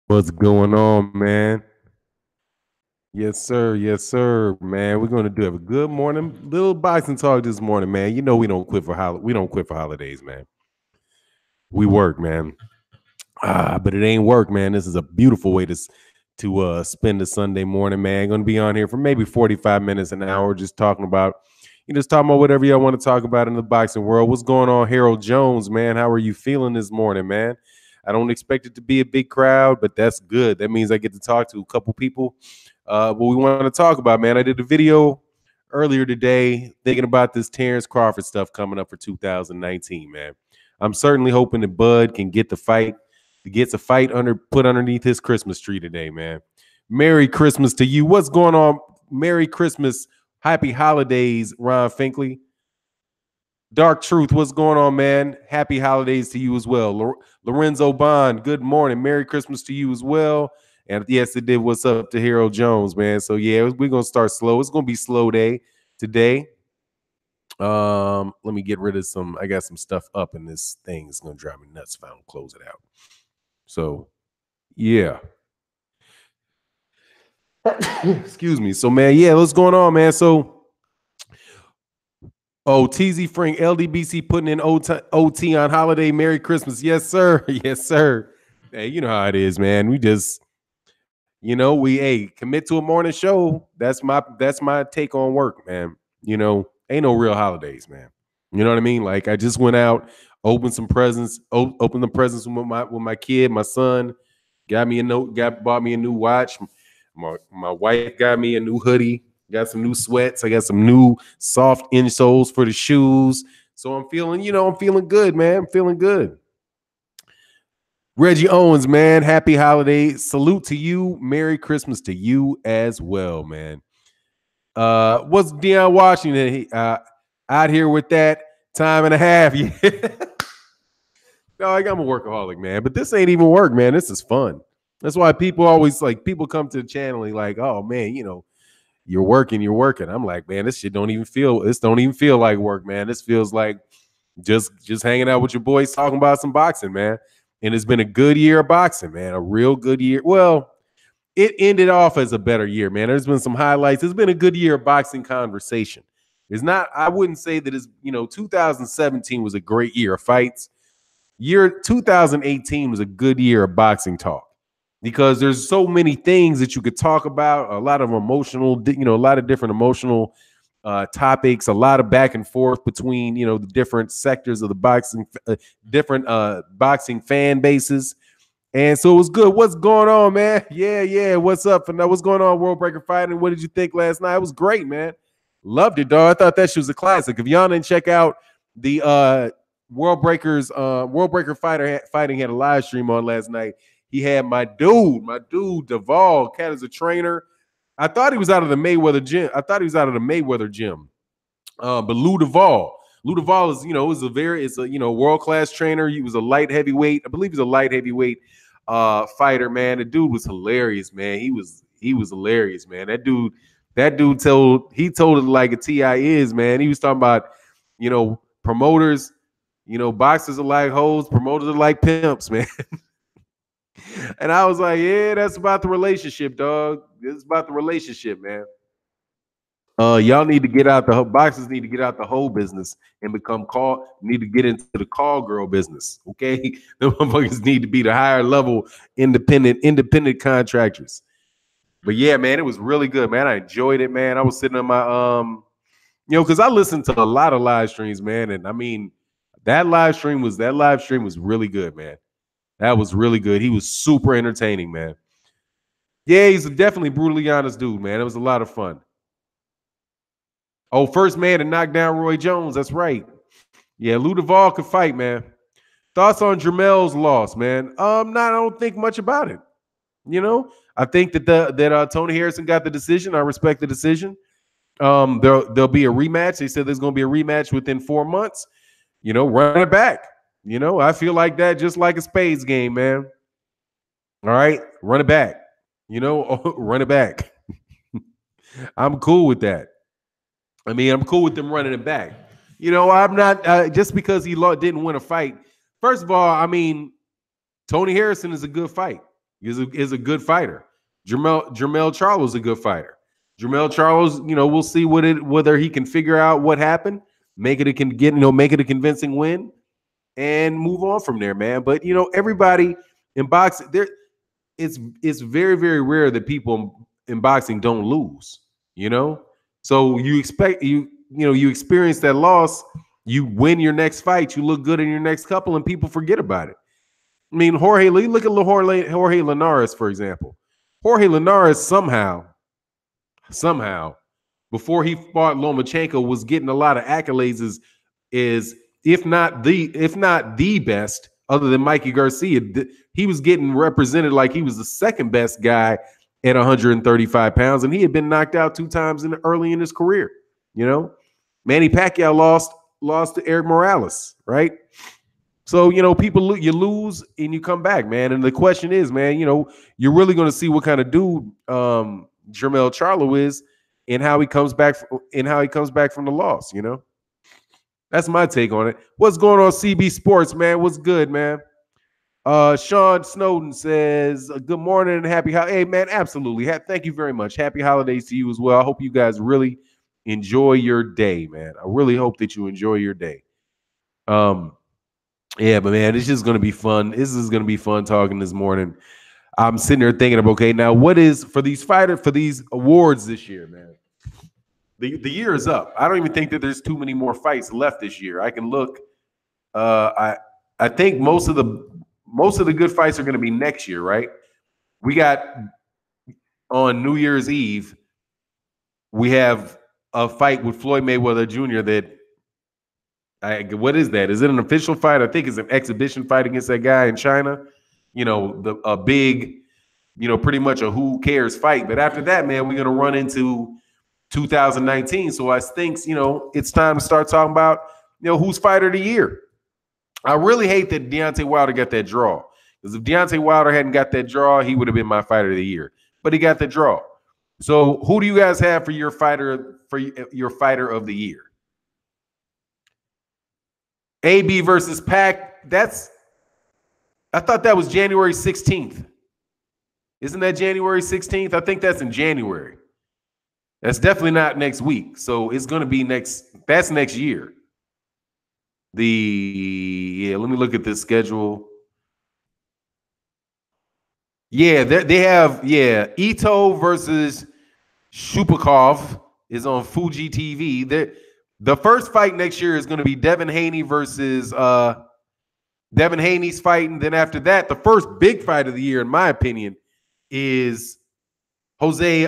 What's going on, man? Yes, sir. Yes, sir, man. We're gonna do have a good morning, little boxing talk this morning, man. You know we don't quit for we don't quit for holidays, man. We work, man. But it ain't work, man. This is a beautiful way to spend a Sunday morning, man. Gonna be on here for maybe 45 minutes, an hour, just talking about just talking about whatever y'all want to talk about in the boxing world. What's going on, Harold Jones, man? How are you feeling this morning, man? I don't expect it to be a big crowd, but that's good. That means I get to talk to a couple people. What we want to talk about, man. I did a video earlier today thinking about this Terrence Crawford stuff coming up for 2019, man. I'm certainly hoping that Bud can get the fight gets a fight put underneath his Christmas tree today, man. Merry Christmas to you. What's going on? Merry Christmas. Happy holidays, Ron Finkley. Dark Truth, what's going on, man? Happy holidays to you as well. Lorenzo Bond, good morning. Merry Christmas to you as well. And yes, it did. What's up to Harold Jones, man? So yeah, we're gonna start slow. It's gonna be slow day today. Let me get rid of I got some stuff up in this thing. It's gonna drive me nuts if I don't close it out. So yeah. Excuse me. So man, yeah, what's going on, man? So TZ Frank, LDBC putting in OT on holiday. Merry Christmas. Yes, sir. Yes, sir. Hey, you know how it is, man. We just, we commit to a morning show. That's my take on work, man. Ain't no real holidays, man. You know what I mean? Like I just went out, opened some presents, opened the presents with my kid, my son, bought me a new watch. My wife got me a new hoodie, got some new sweats. I got some new soft insoles for the shoes. So I'm feeling good, man. I'm feeling good. Reggie Owens, man, happy holidays. Salute to you. Merry Christmas to you as well, man. What's Deion Washington out here with that time and a half? Yeah. No, I'm a workaholic, man. But this ain't even work, man. This is fun. That's why people come to the channel and like, oh man, you're working. I'm like, man, this don't even feel like work, man. This feels like just hanging out with your boys talking about some boxing, man. And it's been a good year of boxing, man. A real good year. Well, it ended off as a better year, man. There's been some highlights. It's been a good year of boxing conversation. I wouldn't say that 2017 was a great year of fights. Year 2018 was a good year of boxing talk because there's so many things that you could talk about, a lot of a lot of different emotional topics, a lot of back and forth between, the different sectors of the boxing, different boxing fan bases. And so it was good. What's going on, man? Yeah. What's up? What's going on, World Breaker Fighting? What did you think last night? It was great, man. Loved it, dog. I thought that shit was a classic. If y'all didn't check out the World Breaker Fighting had a live stream on last night. He had my dude Duvall, cat as a trainer. I thought he was out of the Mayweather gym. But Lou Duvall is a world class trainer. He was a light heavyweight. I believe he's a light heavyweight fighter, man. The dude was hilarious, man. He was hilarious, man. That dude told it like a TI is, man. He was talking about, promoters, boxers are like hoes, promoters are like pimps, man. And I was like, yeah, that's about the relationship, dog. It's about the relationship, man. Y'all need to get out boxers need to get out the whole business and need to get into the call girl business. Okay. The motherfuckers need to be the higher level independent contractors. But yeah, man, it was really good, man. I enjoyed it, man. I was sitting on my because I listened to a lot of live streams, man. And I mean, that live stream was really good, man. That was really good. He was super entertaining, man. Yeah, he's definitely brutally honest dude, man. It was a lot of fun. Oh, first man to knock down Roy Jones. That's right. Yeah, Lou Duvall could fight, man. Thoughts on Jermel's loss, man? I don't think much about it. I think that Tony Harrison got the decision. I respect the decision. There'll be a rematch. They said there's going to be a rematch within 4 months. Run it back. I feel like that just like a spades game, man. All right, run it back. Run it back. I'm cool with that. I mean, I'm cool with them running it back. I'm not just because he didn't win a fight. First of all, I mean, Tony Harrison is a good fight. is a good fighter. Jermell Charlo's a good fighter. Jermell Charlo's, we'll see whether he can figure out what happened, make it a convincing win, and move on from there, man. But everybody in boxing, it's very, very rare that people in boxing don't lose. So you experience that loss, you win your next fight, you look good in your next couple, and people forget about it. I mean, look at Jorge Linares, for example. Jorge Linares somehow, before he fought Lomachenko, was getting a lot of accolades is if not the best, other than Mikey Garcia. He was getting represented like he was the second best guy at 135 pounds, and he had been knocked out 2 times early in his career. Manny Pacquiao lost to Eric Morales, right? So, people, you lose and you come back, man. And the question is, man, you're really going to see what kind of dude Jermell Charlo is and how he comes back from the loss, That's my take on it. What's going on, CB Sports, man? What's good, man? Sean Snowden says, good morning and happy holidays. Hey, man, absolutely. Thank you very much. Happy holidays to you as well. I hope you guys really enjoy your day, man. I really hope that you enjoy your day. Yeah, but man, it's just going to be fun. This is going to be fun talking this morning. I'm sitting there thinking of, okay, now what is for these awards this year, man? The year is up. I don't even think that there's too many more fights left this year. I can look. I think most of the good fights are going to be next year, right? We got on New Year's Eve, we have a fight with Floyd Mayweather Jr. What is that? Is it an official fight? I think it's an exhibition fight against that guy in China. A big, pretty much a who cares fight. But after that, man, we're going to run into 2019. So I think, it's time to start talking about, who's fighter of the year. I really hate that Deontay Wilder got that draw. Because if Deontay Wilder hadn't got that draw, he would have been my fighter of the year. But he got the draw. So who do you guys have for your fighter of the year? AB versus Pac. I thought that was January 16th. Isn't that January 16th? I think that's in January. That's definitely not next week. So it's going to be that's next year. Let me look at this schedule. Yeah, they have, Ito versus Shupakov is on Fuji TV. The first fight next year is going to be Devin Haney versus Devin Haney's fighting. Then after that, the first big fight of the year, in my opinion, is Jose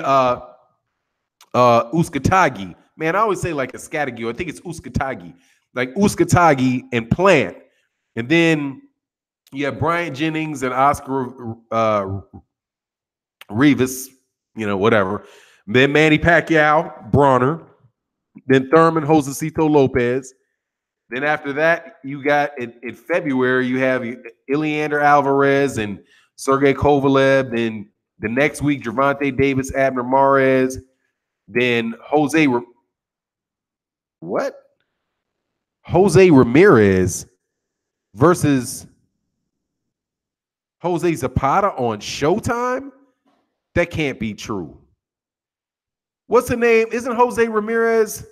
Uzcategui. Man, I always say like a Scattergill. I think it's Uzcategui. Like Uzcategui and Plant. And then you have Bryant Jennings and Oscar Rivas, whatever. Then Manny Pacquiao, Bronner. Then Thurman, Josecito Lopez. Then after that, you got in February, you have Ileander Alvarez and Sergey Kovalev. Then the next week, Gervonta Davis, Abner Mares. Then Jose Ramirez versus Jose Zapata on Showtime? That can't be true. What's the name? Isn't Jose Ramirez?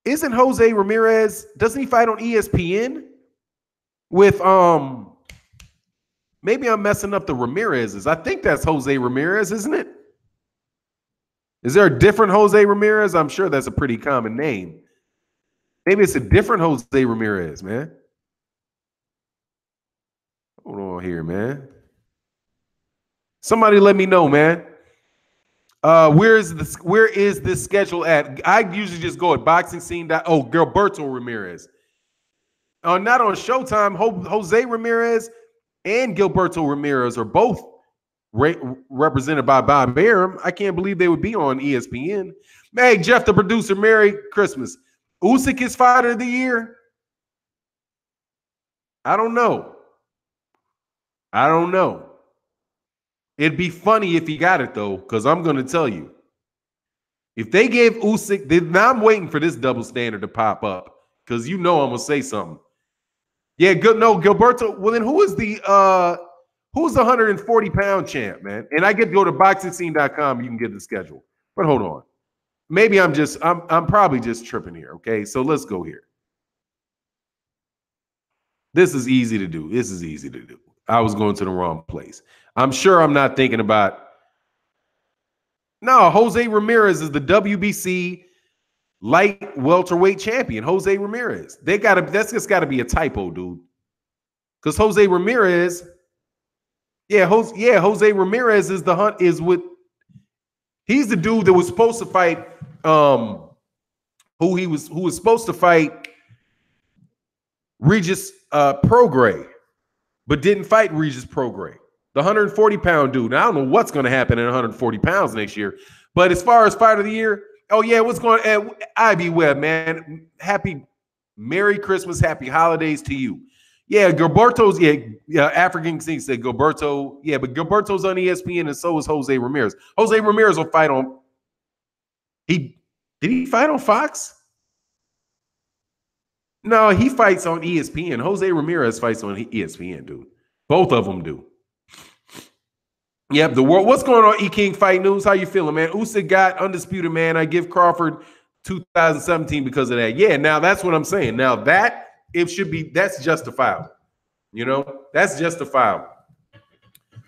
Doesn't he fight on ESPN? With maybe I'm messing up the Ramirez's. I think that's Jose Ramirez, isn't it? Is there a different Jose Ramirez? I'm sure that's a pretty common name. Maybe it's a different Jose Ramirez, man. Hold on here, man. Somebody let me know, man. Where is this schedule at? I usually just go at boxing scene. Oh, Gilberto Ramirez. Not on Showtime. Jose Ramirez and Gilberto Ramirez are both represented by Bob Arum. I can't believe they would be on ESPN. Hey, Jeff, the producer, Merry Christmas. Usyk is fighter of the year? I don't know. It'd be funny if he got it, though, because I'm going to tell you. If they gave Usyk, now I'm waiting for this double standard to pop up, because I'm going to say something. Yeah, good. No, Gilberto. Well, then who is the Who's the 140-pound champ, man? And I get to go to box16.com. You can get the schedule. But hold on. Maybe I'm probably just tripping here. Okay, so let's go here. This is easy to do. This is easy to do. I was going to the wrong place. I'm sure I'm not thinking about. No, Jose Ramirez is the WBC light welterweight champion. Jose Ramirez. That's just got to be a typo, dude. Because Jose Ramirez, Jose Ramirez is he's the dude that was supposed to fight who was supposed to fight Regis Prograis, but didn't fight Regis Prograis. The 140-pound dude. Now, I don't know what's going to happen at 140 pounds next year. But as far as fight of the year, what's going on? IB Webb, man. Merry Christmas, happy holidays to you. Yeah, Gilberto's, African King said Gilberto. Yeah, but Gilberto's on ESPN, and so is Jose Ramirez. Jose Ramirez will fight on. Did he fight on Fox? No, he fights on ESPN. Jose Ramirez fights on ESPN, dude. Both of them do. Yep, the world. What's going on, E-King Fight News? How you feeling, man? Usyk got undisputed, man. I give Crawford 2017 because of that. Yeah, now that's what I'm saying. Now that's justifiable. You know, that's justifiable.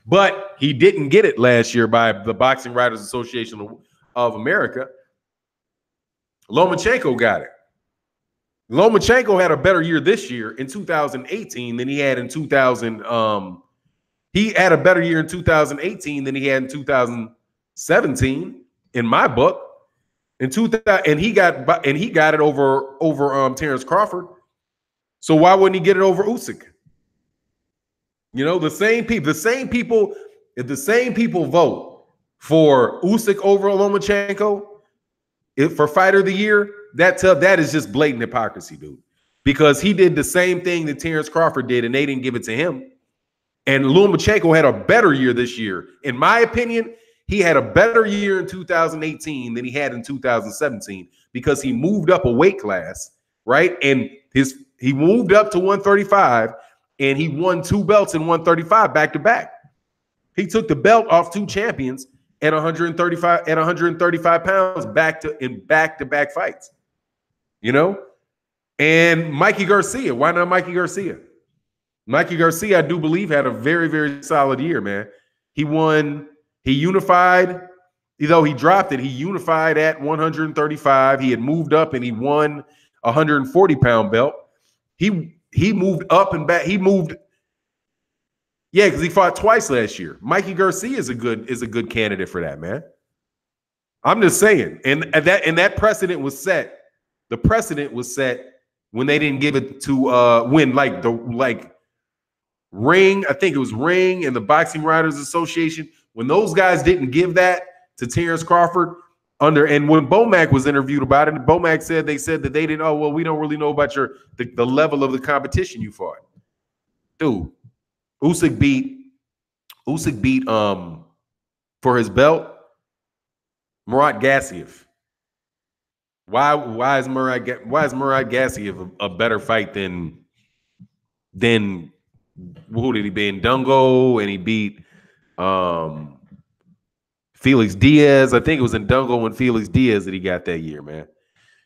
But he didn't get it last year by the Boxing Writers Association of America. Lomachenko got it. Lomachenko had a better year this year in 2018 than he had in 2000. He had a better year in 2018 than he had in 2017, in my book. And he got it over Terrence Crawford. So why wouldn't he get it over Usyk? You know, the same people. If the same people vote for Usyk over Lomachenko for fighter of the year, that is just blatant hypocrisy, dude. Because he did the same thing that Terrence Crawford did, and they didn't give it to him. And Lomachenko had a better year this year. In my opinion, he had a better year in 2018 than he had in 2017 because he moved up a weight class, right? And he moved up to 135, and he won 2 belts in 135 back to back. He took the belt off 2 champions at 135 pounds back to back fights. You know? And Mikey Garcia, why not Mikey Garcia? Mikey Garcia, I do believe, had a very, very solid year, man. He unified, though he dropped it, he unified at 135. He had moved up and he won a 140-pound belt. He moved up and back. He moved, because he fought twice last year. Mikey Garcia is a good candidate for that, man. I'm just saying. And that precedent was set. The precedent was set when they didn't give it to Ring, I think it was Ring and the Boxing Writers Association, when those guys didn't give that to Terrence Crawford and when Bomac was interviewed about it, Bomac said they said that they didn't, we don't really know about the level of the competition you fought. Dude, Usyk beat for his belt Murat Gassiev. Why is Murat Gassiev a better fight than who did he beat? Ndungo, and he beat Felix Diaz. I think it was in Ndungo and Felix Diaz that he got that year, man.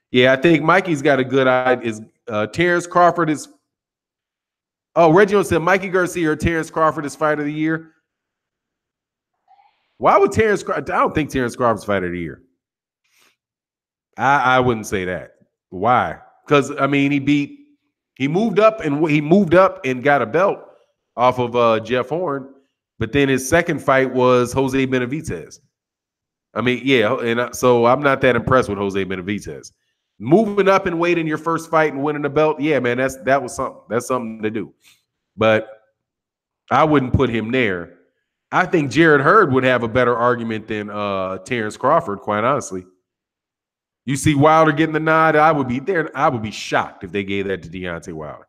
Yeah, I think Mikey's got a good eye. Terrence Crawford is. Oh, Reginald said Mikey Garcia or Terrence Crawford is fighter of the year. Why would I don't think Terrence Crawford's fighter of the year. I wouldn't say that. Why? Because I mean, he moved up and got a belt off of Jeff Horn, but then his second fight was Jose Benavidez. I mean, and so I'm not that impressed with Jose Benavidez. Moving up in weight in your first fight and winning the belt, yeah, man, that was something. That's something to do. But I wouldn't put him there. I think Jared Hurd would have a better argument than Terrence Crawford, quite honestly. You see Wilder getting the nod, I would be shocked if they gave that to Deontay Wilder.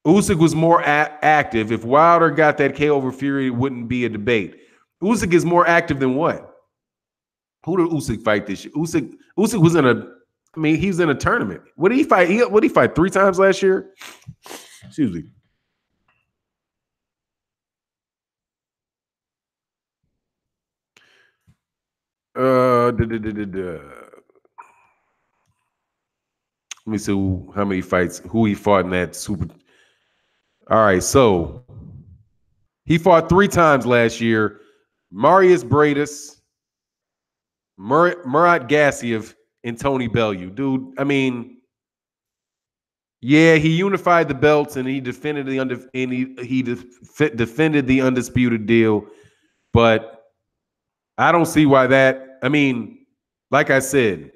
Usyk was more active. If Wilder got that KO over Fury, it wouldn't be a debate. Usyk is more active than what? Who did Usyk fight this year? Usyk was he was in a tournament. What did he fight? What did he fight 3 times last year? Excuse me. Let me see how many fights, who he fought in that super. All right, so he fought 3 times last year. Marius Bradis, Murat Gassiev, and Tony Bellew. Dude, I mean, yeah, he unified the belts and he defended defended the undisputed deal, but I don't see why that. I mean, like I said,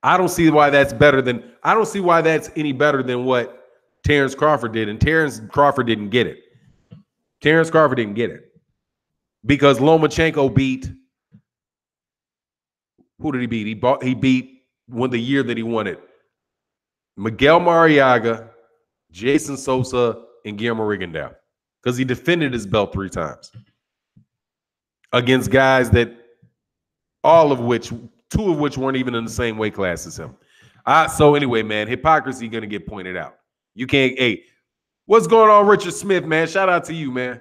I don't see why that's better than. I don't see why that's any better than what Terrence Crawford did, and Terrence Crawford didn't get it. Terrence Crawford didn't get it because Lomachenko beat. Who did he beat? He beat the year that he won it. Miguel Mariaga, Jason Sosa, and Guillermo Rigondeaux, because he defended his belt 3 times against guys that all of which, 2 of which weren't even in the same weight class as him. So anyway, man, hypocrisy going to get pointed out. You can't. Hey, what's going on, Richard Smith, man? Shout out to you, man.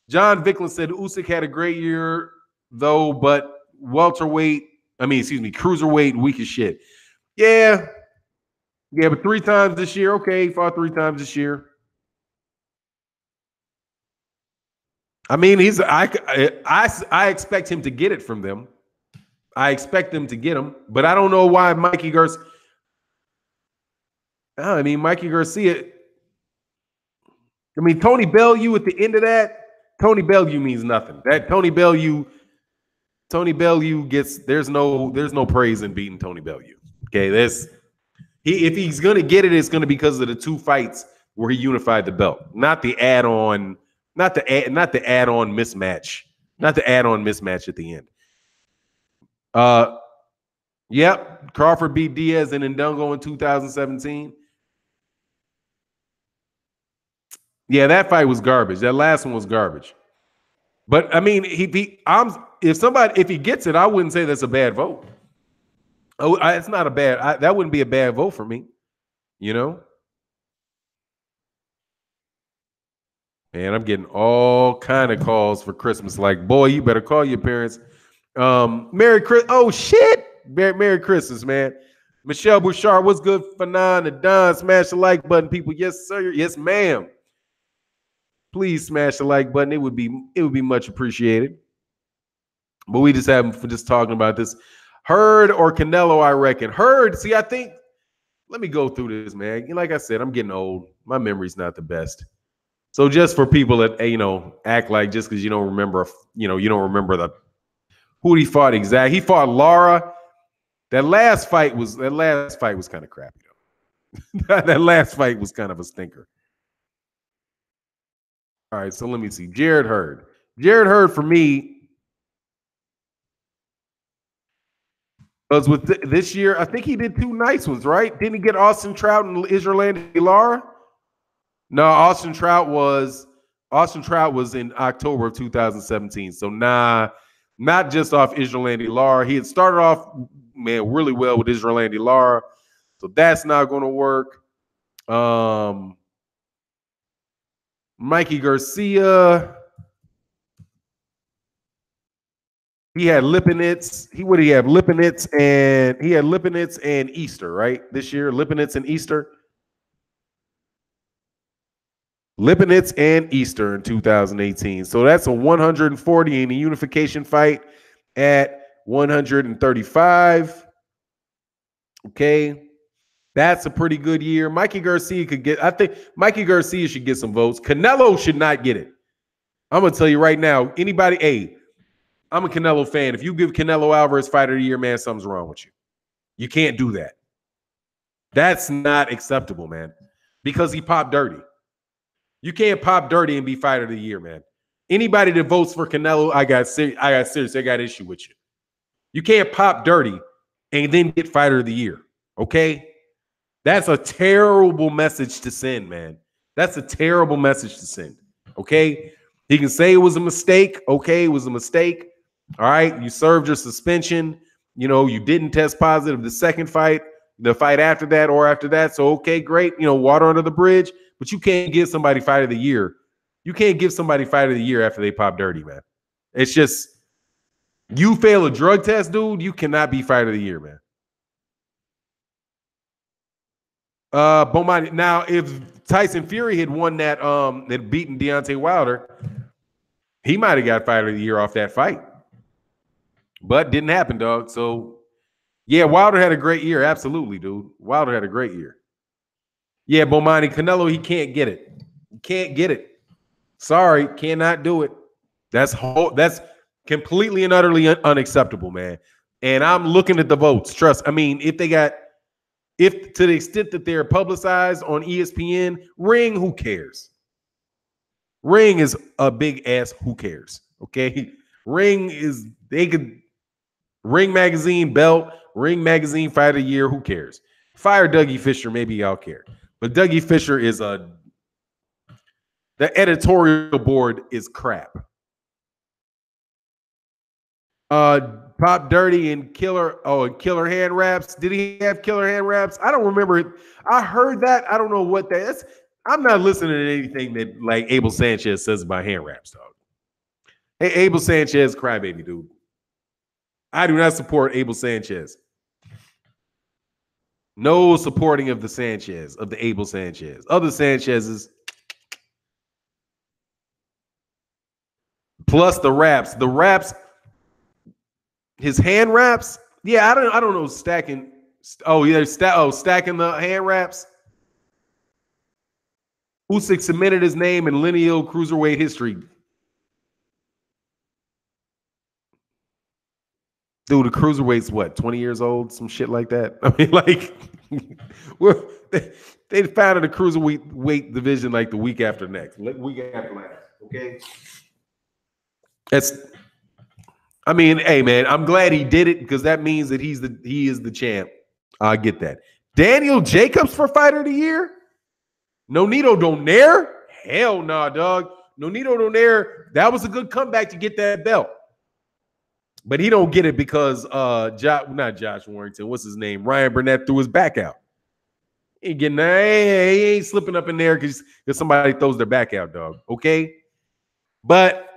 John Vicklin said Usyk had a great year though, but cruiserweight, weak as shit. Yeah, but 3 times this year. Okay, he fought 3 times this year. I mean, I expect him to get it from them. I expect them to get him, but I don't know why Mikey Garcia. Mikey Garcia. Tony Bellew at the end of that. Tony Bellew means nothing. That Tony Bellew gets there's no praise in beating Tony Bellew. Okay, if he's gonna get it, it's gonna be because of the 2 fights where he unified the belt, not the add-on, not the add-on mismatch, not the add-on mismatch at the end. Yep, Crawford beat Diaz and Ndongo in 2017. Yeah, that fight was garbage. That last one was garbage. But if he gets it, I wouldn't say that's a bad vote. It's not a bad. That wouldn't be a bad vote for me. You know, man, I'm getting all kind of calls for Christmas. Like, boy, you better call your parents. Merry Christmas. Oh shit, Merry Christmas, man. Michelle Bouchard, what's good? Fannon and Don, smash the like button, people. Yes, sir. Yes, ma'am. Please smash the like button. It would be much appreciated. But we just talking about this. Hurd or Canelo, I reckon. Hurd, see, I think, let me go through this, man. Like I said, I'm getting old. My memory's not the best. So just for people that, act like just because you don't remember, you don't remember who he fought exactly. He fought Lara. That last fight was kind of crappy, though. That last fight was kind of a stinker. All right, so let me see. Jared Hurd. Jared Hurd for me, because with this year, I think he did 2 nice ones, right? Didn't he get Austin Trout and Israel Andy Lara? No, Austin Trout was in October of 2017. So not just off Israel Andy Lara. He had started off, man, really well with Israel Andy Lara. So that's not going to work. Mikey Garcia. He had Lipinets. He had Lipinets and Easter, right? This year, Lipinets and Easter. Lipinets and Easter in 2018. So that's a 140 in the unification fight at 135. Okay. That's a pretty good year. Mikey Garcia I think Mikey Garcia should get some votes. Canelo should not get it. I'm going to tell you right now, I'm a Canelo fan. If you give Canelo Alvarez Fighter of the Year, man, something's wrong with you. You can't do that. That's not acceptable, man, because he popped dirty. You can't pop dirty and be Fighter of the Year, man. Anybody that votes for Canelo, I got issue with you. You can't pop dirty and then get Fighter of the Year, okay? That's a terrible message to send, man. That's a terrible message to send, okay? He can say it was a mistake. Okay, it was a mistake. All right, you served your suspension. You didn't test positive the second fight, the fight after that or after that. So, okay, great. Water under the bridge. But you can't give somebody Fight of the Year. You can't give somebody Fight of the Year after they pop dirty, man. It's just, You fail a drug test, dude, you cannot be fighter of the year, man. Bomani. Now, if Tyson Fury had won that beaten Deontay Wilder, he might have got fighter of the year off that fight. But didn't happen, dog. So yeah, Wilder had a great year. Absolutely, dude. Wilder had a great year. Yeah, Bomani. Canelo, he can't get it. He can't get it. Sorry, cannot do it. That's completely and utterly unacceptable, man. And I'm looking at the votes. Trust. I mean, if to the extent that they're publicized on ESPN, Ring, who cares? Ring is a big ass. Who cares? Okay, Ring is Ring Magazine belt, Ring Magazine Fight of the Year. Who cares? Fire Dougie Fisher. Maybe y'all care, but Dougie Fisher is the editorial board is crap. Pop Dirty and Killer. Oh, and Killer Hand Wraps. Did he have Killer Hand Wraps? I don't remember it. I heard that. I don't know what that is. I'm not listening to anything that like Abel Sanchez says about hand wraps, dog. Hey, Abel Sanchez, crybaby, dude. I do not support Abel Sanchez. No supporting of the Abel Sanchez. Other Sanchez's. Plus the wraps. His hand wraps. Yeah, I don't know. Stacking. Oh, yeah, stacking the hand wraps. Usyk cemented his name in lineal cruiserweight history. Dude, the cruiserweight's what, 20 years old? Some shit like that. I mean, like, they founded a cruiserweight division like the week after last. Okay. I mean, hey man, I'm glad he did it because that means that he is the champ. I get that. Daniel Jacobs for fighter of the year? Nonito Donaire? Hell nah, dog. Nonito Donaire, that was a good comeback to get that belt. But he don't get it because not Josh Warrington, what's his name? Ryan Burnett threw his back out. He ain't slipping up in there because somebody throws their back out, dog. Okay? But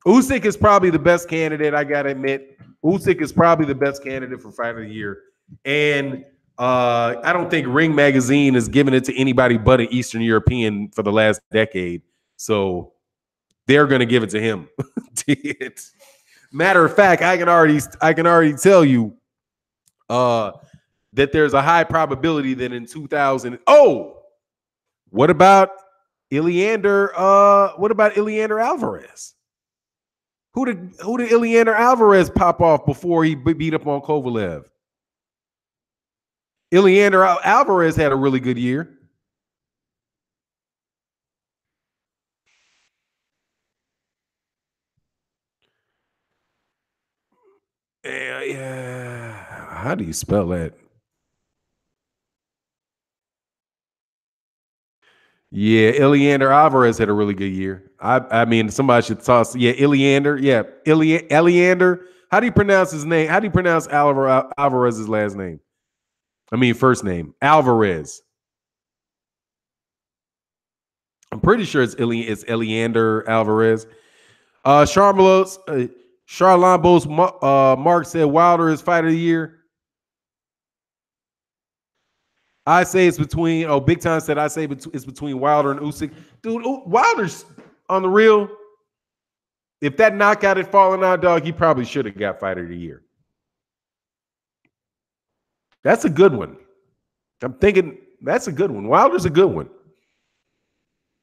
Usyk is probably the best candidate, I gotta admit. Usyk is probably the best candidate for fighter of the year. And I don't think Ring Magazine is giving it to anybody but an Eastern European for the last decade. So they're going to give it to him. Matter of fact, I can already tell you that there's a high probability that in 2000. Oh, what about Ilyander? What about Ilyander Alvarez? Who did Ilyander Alvarez pop off before he beat up on Kovalev? Ilyander Alvarez had a really good year. Yeah. How do you spell that? Yeah, Ilyander Alvarez had a really good year. I mean, somebody should toss. Yeah, Ilyander. Yeah, Ilyander. How do you pronounce his name? How do you pronounce Alvarez's last name? I mean, first name Alvarez. I'm pretty sure it's Ilyander Alvarez. Charlambos Mark said Wilder is fighter of the year. I say it's between. Oh, Big Time said I say it's between Wilder and Usyk. Dude, Wilder's on the real. If that knockout had fallen out, dog, he probably should have got fighter of the year. That's a good one. I'm thinking that's a good one. Wilder's a good one.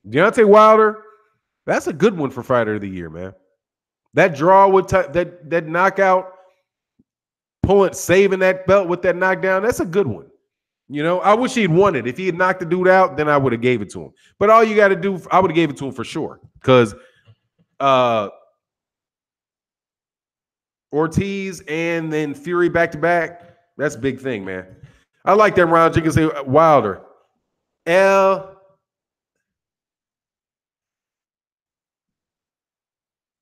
Deontay Wilder, that's a good one for fighter of the year, man. That draw with that knockout, saving that belt with that knockdown, that's a good one. You know, I wish he'd won it. If he had knocked the dude out, then I would have gave it to him. But all you got to do, I would have gave it to him for sure. Because Ortiz and then Fury back to back, that's a big thing, man. I like that round. You can say Wilder.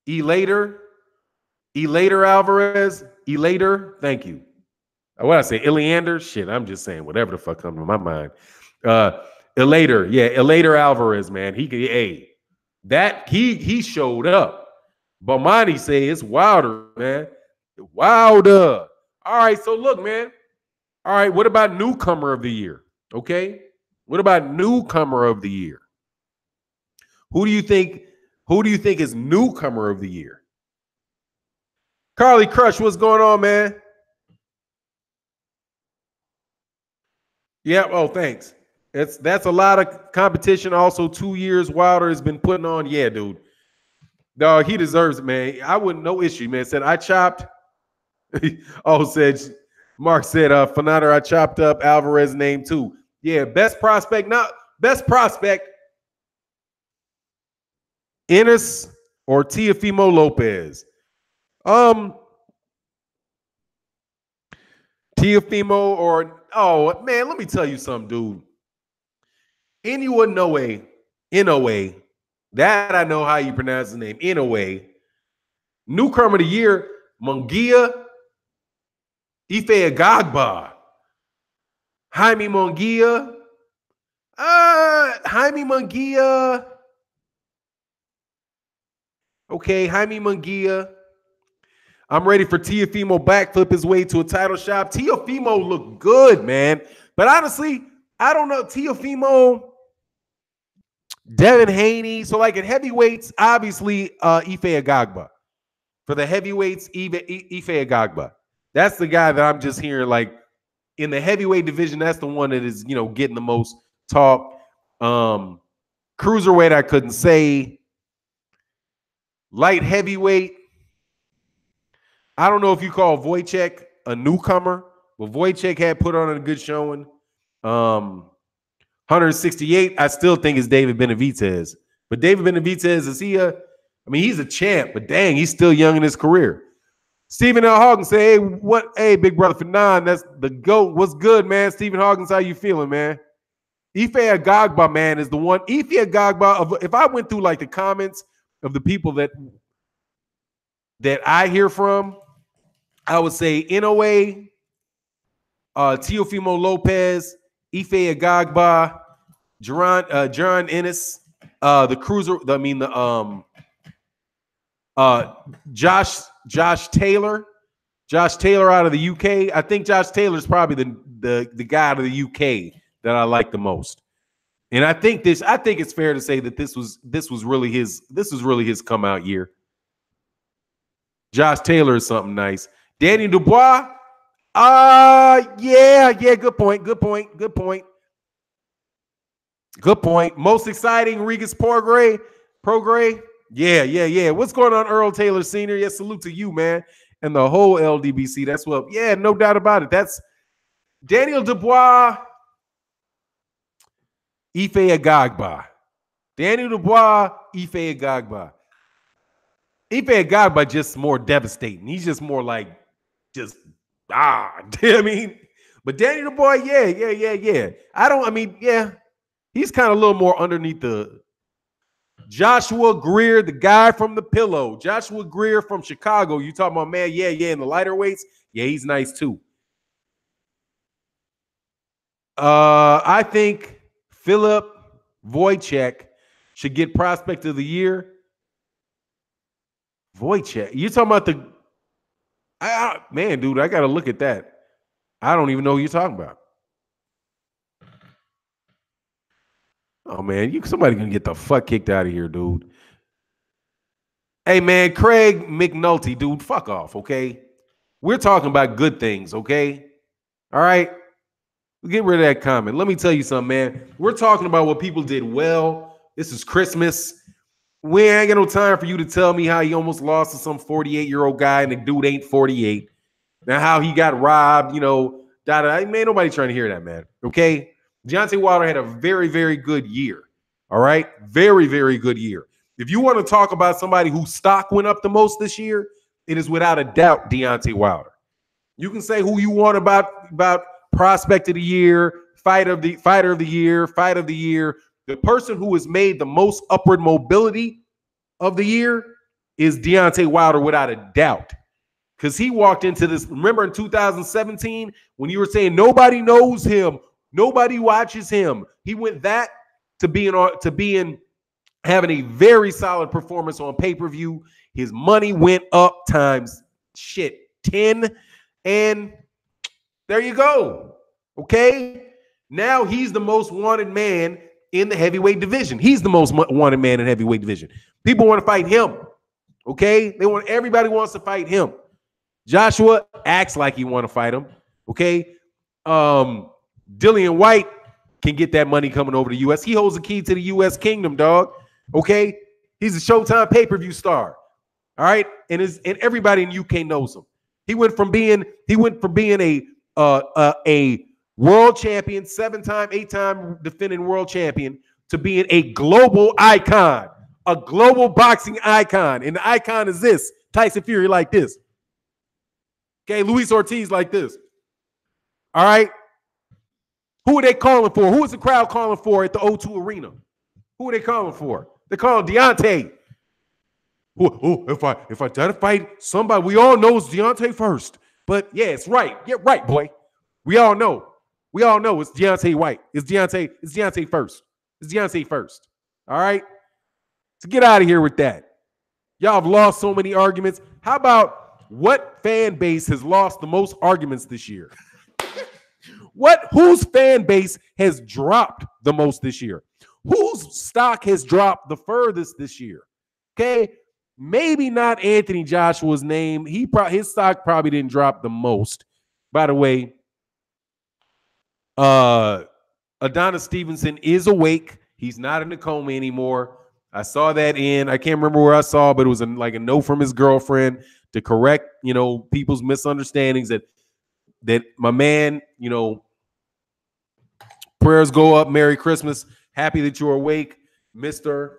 Elator Alvarez. Elator, thank you. What I say, Ilyander? Shit, I'm just saying whatever the fuck comes to my mind. Elator, yeah, Elator Alvarez, man. He showed up. Bomani say it's Wilder, man. Wilder. All right, so look, man. All right, what about newcomer of the year? Okay. What about newcomer of the year? Who do you think? Who do you think is newcomer of the year? Carly Crush, what's going on, man? Yeah. Oh, thanks. That's a lot of competition. Also, 2 years Wilder has been putting on. Yeah, dude. Dog, he deserves it, man. I wouldn't no issue, man. Said I chopped. Oh, said Mark said, Fannon, I chopped up Alvarez's name too. Yeah, best prospect, not best prospect. Ennis or Teofimo Lopez. Um, Teofimo or oh man, let me tell you something, dude. Anyone Inoue, that I know how you pronounce his name. Inoue, newcomer of the year, Munguia, Ife Agagba, Jaime Munguia, Jaime Munguia. Okay, Jaime Munguia. I'm ready for Teofimo backflip his way to a title shot. Teofimo looked good, man. But honestly, I don't know. Teofimo, Devin Haney. So, like at heavyweights, obviously, Ife Agagba. For the heavyweights, Ife Agagba. That's the guy that I'm just hearing, like, in the heavyweight division, that's the one that is, getting the most talk. Cruiserweight, I couldn't say. Light heavyweight, I don't know if you call Wojciech a newcomer, but Wojciech had put on a good showing. 168, I still think is David Benavidez. But David Benavidez, is he he's a champ, but dang, he's still young in his career. Stephen L. Hawkins say, hey, big brother Fannon, that's the GOAT. What's good, man? Stephen Hawkins, how you feeling, man? Ife Agagba, man, is the one. Ife Agagba, if I went through like the comments of the people that I hear from, I would say Inoue, Teofimo Lopez, Ife Agagba, John Ennis, the cruiser. Josh Taylor out of the UK. I think Josh Taylor is probably the guy out of the UK that I like the most. And I think it's fair to say that this was really his come out year. Josh Taylor is something nice. Danny Dubois, yeah, good point. Most exciting, Regis Prograis. Yeah. What's going on, Earl Taylor Sr.? Yeah, salute to you, man, and the whole LDBC. That's what, yeah, no doubt about it. That's Daniel Dubois, Ife Agagba. Daniel Dubois, Ife Agagba. Ife Agagba just more devastating. He's just more like, I mean, but Danny the boy, yeah. He's kind of a little more underneath the Joshua Greer, the guy from the pillow. Joshua Greer from Chicago. You talking about, man, yeah, in the lighter weights. Yeah, he's nice too. I think Philip Wojciech should get prospect of the year. Wojciech, you talking about man, dude, I got to look at that. I don't even know who you're talking about. Oh, man, somebody can get the fuck kicked out of here, dude. Hey, man, Craig McNulty, dude, fuck off, okay? We're talking about good things, okay? All right? Get rid of that comment. Let me tell you something, man. We're talking about what people did well. This is Christmas. We ain't got no time for you to tell me how he almost lost to some 48-year-old guy and the dude ain't 48. Now, how he got robbed, man, nobody trying to hear that, man. Okay? Deontay Wilder had a very, very good year. All right? Very, very good year. If you want to talk about somebody whose stock went up the most this year, it is without a doubt Deontay Wilder. You can say who you want about prospect of the year, fighter of the year, fight of the year. The person who has made the most upward mobility of the year is Deontay Wilder without a doubt. Because he walked into this, remember in 2017, when you were saying nobody knows him, nobody watches him. He went that to having a very solid performance on pay-per-view. His money went up times 10. And there you go. Okay. Now he's the most wanted man in the heavyweight division. He's the most wanted man in heavyweight division. People want to fight him. Okay. Everybody wants to fight him. Joshua acts like he want to fight him. Okay. Dillian White can get that money coming over to the U.S. He holds the key to the U.S. kingdom, dog. Okay. He's a Showtime pay-per-view star. All right. And everybody in UK knows him. He went from being a world champion, 7-time, 8-time defending world champion, to being a global icon, a global boxing icon. And the icon is this: Tyson Fury like this. Okay, Luis Ortiz like this. All right. Who are they calling for? Who is the crowd calling for at the O2 Arena? Who are they calling for? They're calling Deontay. If I try to fight somebody, we all know it's Deontay first. But yeah, it's right. Get right, boy. We all know. We all know it's Deontay White. It's Deontay first. It's Deontay first. All right. So get out of here with that. Y'all have lost so many arguments. How about what fan base has lost the most arguments this year? Whose fan base has dropped the most this year? Whose stock has dropped the furthest this year? Okay. Maybe not Anthony Joshua's name. His stock probably didn't drop the most. By the way, Adonis Stevenson is awake. He's not in a coma anymore. I saw that I can't remember where I saw, but it was like a note from his girlfriend to correct, people's misunderstandings that my man, prayers go up. Merry Christmas. Happy that you're awake, Mr.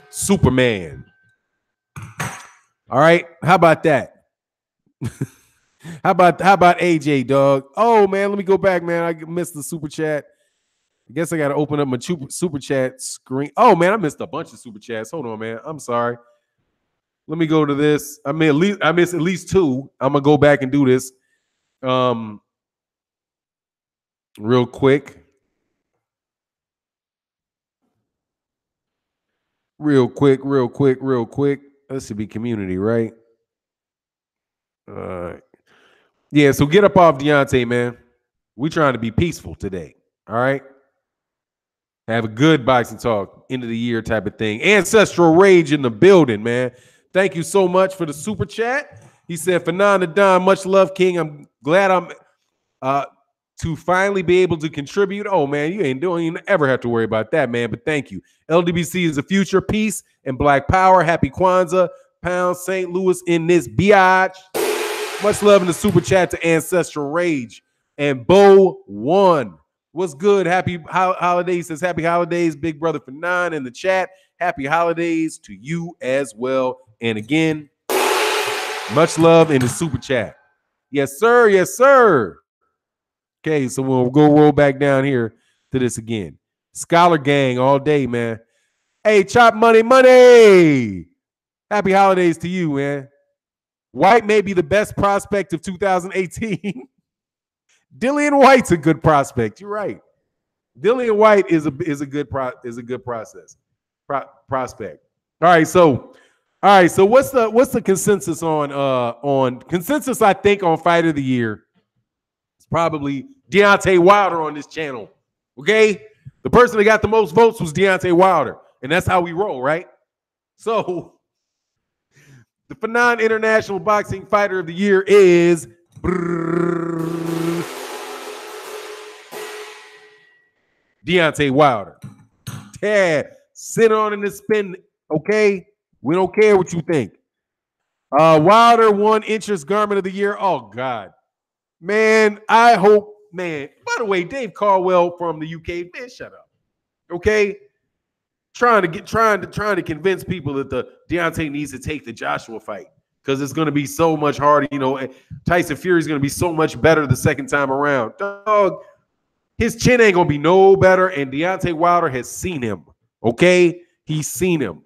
Superman. All right. How about that? How about AJ, dog? Oh, man, let me go back, man. I missed the super chat. I guess I got to open up my super chat screen. Oh, man, I missed a bunch of super chats. Hold on, man. I'm sorry. Let me go to this. I missed at least 2. I'm going to go back and do this real quick. Real quick. That should be community, right? All right. Yeah, so get up off Deontay, man. We're trying to be peaceful today. All right. Have a good boxing talk, end of the year type of thing. Ancestral Rage in the building, man. Thank you so much for the super chat. He said, Fannon to Don, much love, King. I'm glad I'm to finally be able to contribute. Oh, man, you ever have to worry about that, man. But thank you. LDBC is the future. Peace and Black Power. Happy Kwanzaa. Pound St. Louis in this biatch. Much love in the super chat to Ancestral Rage. And Bo One. What's good? Happy holidays. Says happy holidays, big brother Fannon in the chat. Happy holidays to you as well. And again, much love in the super chat. Yes, sir. Yes, sir. Okay, so we'll go roll back down here to this again. Scholar Gang all day, man. Hey, Chop Money. Happy holidays to you, man. White may be the best prospect of 2018. Dillian White's a good prospect. You're right. Dillian White is a good prospect. All right, so what's the consensus on consensus? I think on Fight of the Year, it's probably Deontay Wilder on this channel. Okay, the person that got the most votes was Deontay Wilder, and that's how we roll, right? So the Fannon International Boxing Fighter of the Year is Deontay Wilder. Tad, sit on in the spin, okay? We don't care what you think. Wilder won Interest Garment of the Year. Oh, God. Man, I hope, man. By the way, Dave Caldwell from the UK, man, shut up. Okay? Trying to convince people that the Deontay needs to take the Joshua fight because it's going to be so much harder. Tyson Fury is going to be so much better the second time around. Dog, his chin ain't going to be no better, and Deontay Wilder has seen him, okay? He's seen him.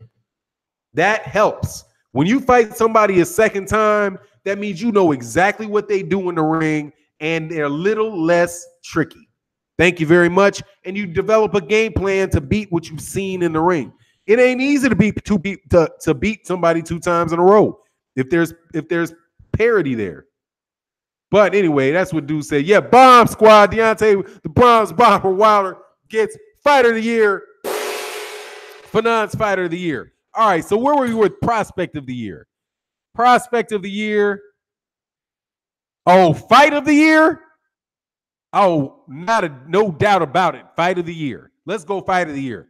That helps. When you fight somebody a second time, that means you know exactly what they do in the ring, and they're a little less tricky. Thank you very much. And you develop a game plan to beat what you've seen in the ring. It ain't easy to beat somebody 2 times in a row. If there's parity there. But anyway, that's what dude said. Yeah, bomb squad. Deontay, the Bronze Bomber Wilder gets fighter of the year. Fannon's fighter of the year. All right, so where were we with prospect of the year? Prospect of the year. Oh, fight of the year? Oh, no doubt about it. Fight of the year. Let's go fight of the year.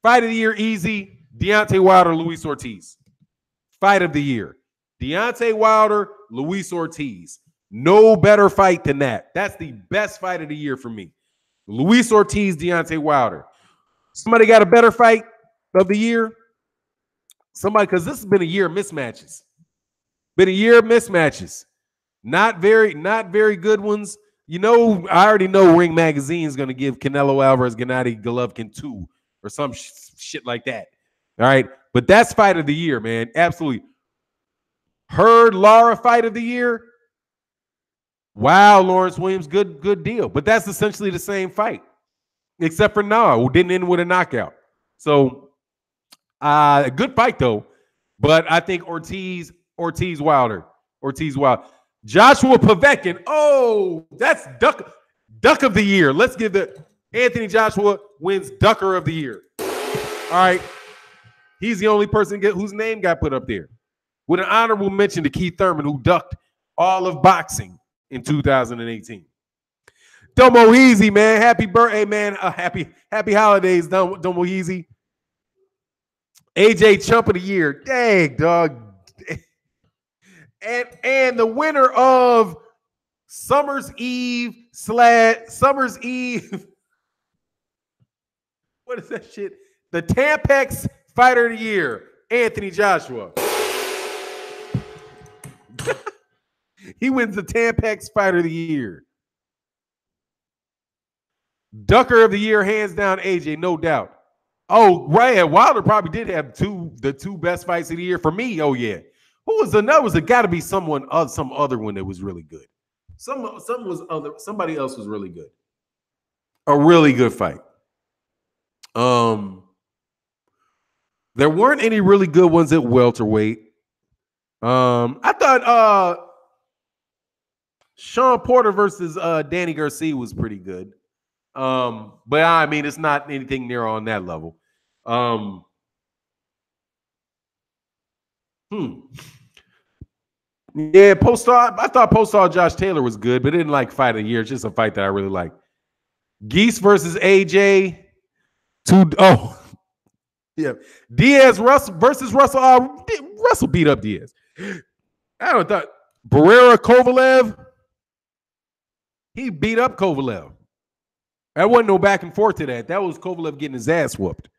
Fight of the year, easy. Deontay Wilder, Luis Ortiz. Fight of the year. Deontay Wilder, Luis Ortiz. No better fight than that. That's the best fight of the year for me. Luis Ortiz, Deontay Wilder. Somebody got a better fight of the year? Somebody, because this has been a year of mismatches. Been a year of mismatches. Not very good ones. You know, I already know Ring Magazine is going to give Canelo Alvarez Gennady Golovkin 2 or some shit like that. All right. But that's fight of the year, man. Absolutely. Heard Lara fight of the year. Wow, Lawrence Williams, good deal. But that's essentially the same fight, except for who didn't end with a knockout. So, a good fight though. But I think Ortiz Wilder. Joshua Povetkin. Oh, that's Duck of the year. Let's give Anthony Joshua wins Ducker of the year. All right. He's the only person whose name got put up there. With an honorable mention to Keith Thurman, who ducked all of boxing in 2018. Domo Easy, man. Happy birthday, man. Happy holidays, Domo Easy. AJ Chump of the year. Dang, dog. And the winner of Summer's Eve. What is that shit? The Tampex Fighter of the Year, Anthony Joshua. He wins the Tampex Fighter of the Year. Ducker of the Year, hands down, AJ, no doubt. Oh, right. Wilder probably did have the two best fights of the year for me. Oh, yeah. Who was another? Was it got to be some other one that was really good? Somebody else was really good. A really good fight. There weren't any really good ones at welterweight. I thought Sean Porter versus Danny Garcia was pretty good. But I mean, it's not anything near on that level. Yeah, I thought Postal Josh Taylor was good, but didn't like fight of the year. It's just a fight that I really like. Geese versus AJ. Yeah. Diaz versus Russell. Russell beat up Diaz. I don't thought Barrera Kovalev. He beat up Kovalev. That wasn't no back and forth to that. That was Kovalev getting his ass whooped.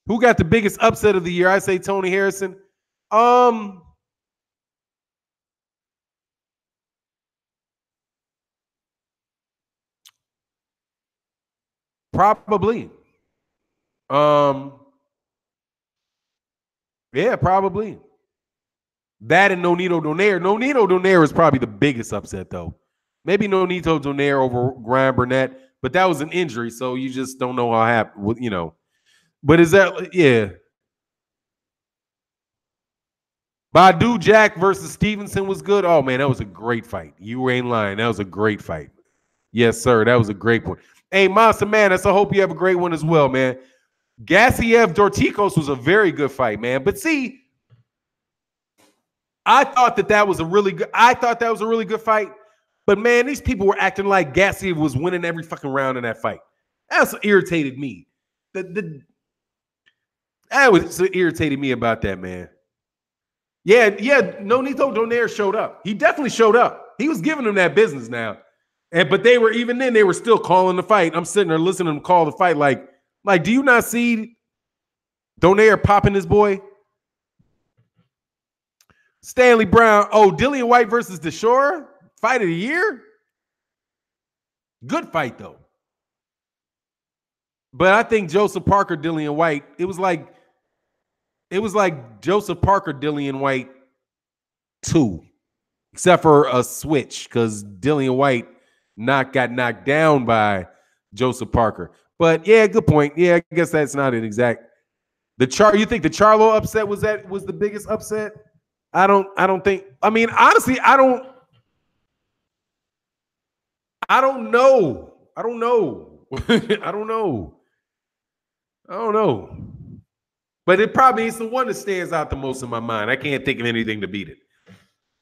Who got the biggest upset of the year? I say Tony Harrison. Probably. Yeah, probably. That and Nonito Donaire. Nonito Donaire is probably the biggest upset, though. Maybe Nonito Donaire over Ryan Burnett, but that was an injury, so you just don't know how happened, you know. But is that, yeah. Badu Jack versus Stevenson was good. Oh, man, that was a great fight. You ain't lying. That was a great fight. Yes, sir. That was a great one. Hey, Monster Madness, I hope you have a great one as well, man. Gassiev Dorticos was a very good fight, man. But see, I thought that was a really good fight. But man, these people were acting like Gassiev was winning every fucking round in that fight. That's what irritated me. That was irritated me about that, man. Yeah, Nonito Donaire showed up. He definitely showed up. He was giving them that business now. But they were still calling the fight. I'm sitting there listening to them call the fight like, do you not see Donaire popping this boy? Stanley Brown. Oh, Dillian White versus DeShore? Fight of the year? Good fight, though. But I think Joseph Parker, Dillian White, it was like Joseph Parker, Dillian White 2, except for a switch because Dillian White got knocked down by Joseph Parker. But yeah, good point. Yeah, I guess that's not an exact. You think the Charlo upset was the biggest upset? I don't think. I mean, honestly, I don't know. I don't know. I don't know. I don't know. But it probably is the one that stands out the most in my mind. I can't think of anything to beat it.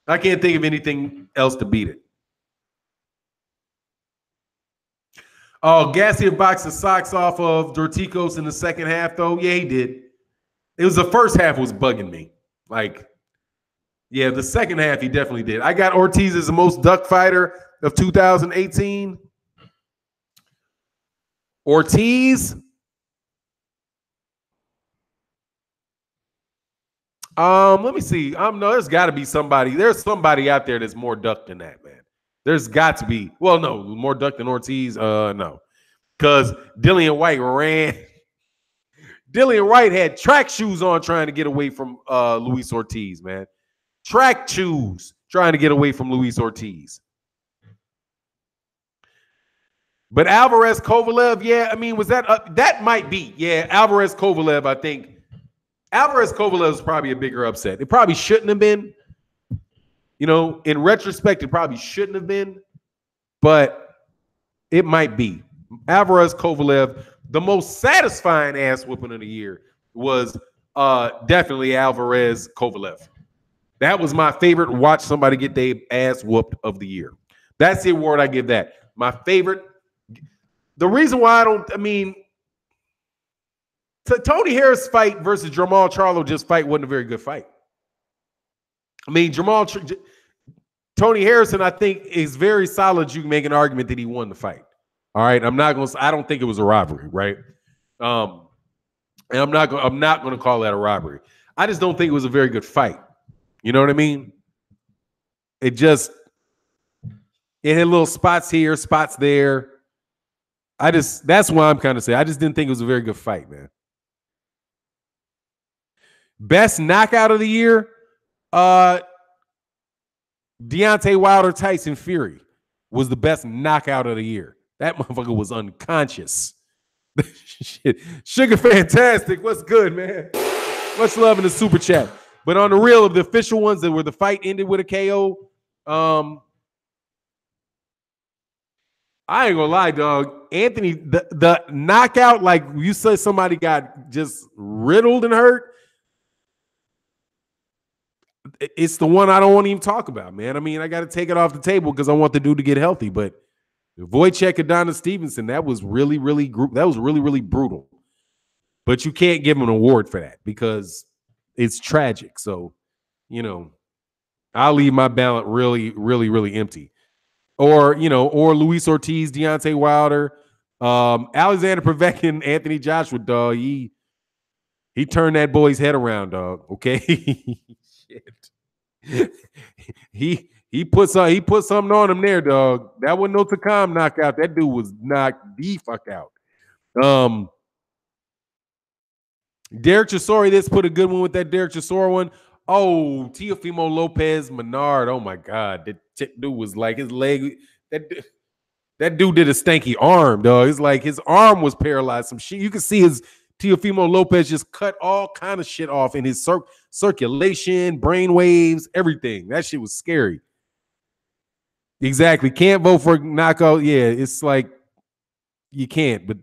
I can't think of anything else to beat it. Oh, Gassy a box of socks off of Dorticos in the second half, though. Yeah, he did. It was the first half was bugging me. Like, yeah, the second half he definitely did. I got Ortiz as the most duck fighter of 2018. Ortiz. Let me see. No, there's got to be somebody. There's somebody out there that's more duck than that, man. There's got to be. Well, no, more duck than Ortiz. No, because Dillian White ran. Dillian White had track shoes on trying to get away from Luis Ortiz, man. Track shoes trying to get away from Luis Ortiz. But Alvarez Kovalev, yeah, I mean, was that that might be, yeah, Alvarez Kovalev, I think. Alvarez Kovalev is probably a bigger upset. It probably shouldn't have been. You know, in retrospect, it probably shouldn't have been, but it might be. Alvarez Kovalev, the most satisfying ass whooping of the year was definitely Alvarez Kovalev. That was my favorite watch somebody get their ass whooped of the year. That's the award I give that. My favorite. The reason why Tony Harris fight versus Jamal Charlo just fight wasn't a very good fight. I mean, Tony Harrison, I think, is very solid. You can make an argument that he won the fight. All right. I don't think it was a robbery, right? And I'm not gonna call that a robbery. I just don't think it was a very good fight. You know what I mean? It had little spots here, spots there. That's why I'm kind of saying I just didn't think it was a very good fight, man. Best knockout of the year, Deontay Wilder Tyson Fury was the best knockout of the year. That motherfucker was unconscious. Shit. Sugar Fantastic. What's good, man? Much love in the super chat. But on the real of the official ones that were the fight ended with a KO, I ain't gonna lie, dog. Anthony, the knockout, like you said, somebody got just riddled and hurt. It's the one I don't want to even talk about, man. I mean, I got to take it off the table because I want the dude to get healthy. But Wojciech Adonis Stevenson, that was really, really brutal. But you can't give him an award for that because it's tragic. So, you know, I'll leave my ballot really, really, really empty. Or Luis Ortiz, Deontay Wilder, Alexander Povetkin, Anthony Joshua, dog. He turned that boy's head around, dog. Okay. Shit. He put something on him there, dog. That wasn't no Takam knockout. That dude was knocked the fuck out. Derek Chisori, this put a good one with that Derek Chisori one. Oh, Teofimo Lopez Menard. Oh my God. That dude was like his leg. That dude did a stanky arm, dog. It's like his arm was paralyzed. Some shit. You can see his Teofimo Lopez just cut all kind of shit off in his circulation, brain waves, everything. That shit was scary. Exactly. Can't vote for knockout. Yeah, it's like you can't, but